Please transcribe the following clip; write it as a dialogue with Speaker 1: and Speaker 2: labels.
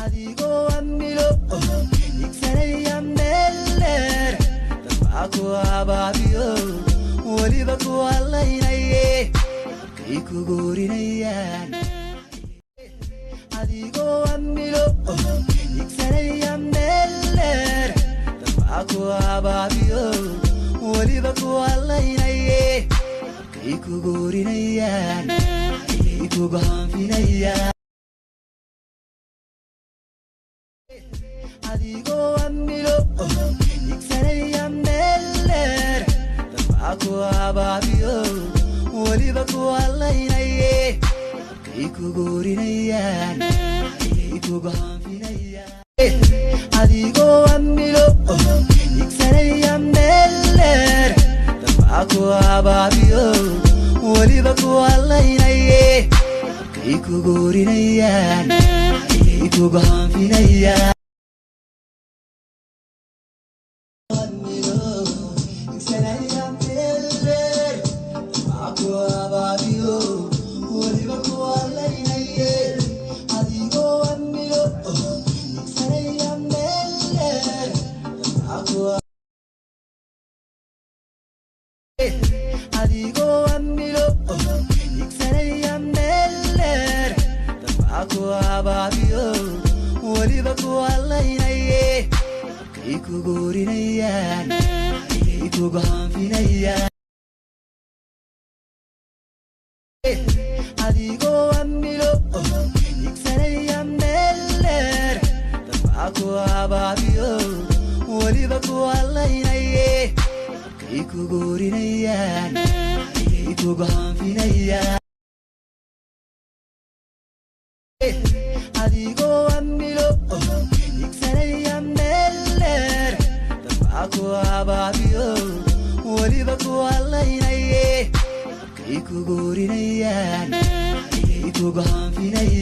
Speaker 1: adigoo amilo igsanaya meeler dabca ku abaabiyo weliba ku allaynaye kay ku goorinayaan adigoo amilo igsanaya meeler dabca ku abaabiyo weliba ku allaynaye kay ku goorinayaan kay ku gahanfinayaan adigoo amilo igsanaya meeler dabca ku abaabiyo weliba ku allaynaye kay ku goorinayaan kay ku gahanfinayaan adigoo amilo igsanaya meeler dabca ku abaabiyo weliba ku allaynaye kay ku goorinayaan kay ku gahanfinayaan adigoo amilo igsanaya meeler dabca ku abaabiyo weliba ku allaynaye kay ku goorinayaan kay ku gahanfinayaan adigoo amilo igsanaya meeler dabca ku abaabiyo weliba ku allaynaye kay ku goorinayaan kay ku gahanfinayaan adigoo amilo igsanaya meeler dabca ku abaabiyo weliba ku allaynaye kay ku goorinayaan kay ku gahanfinayaan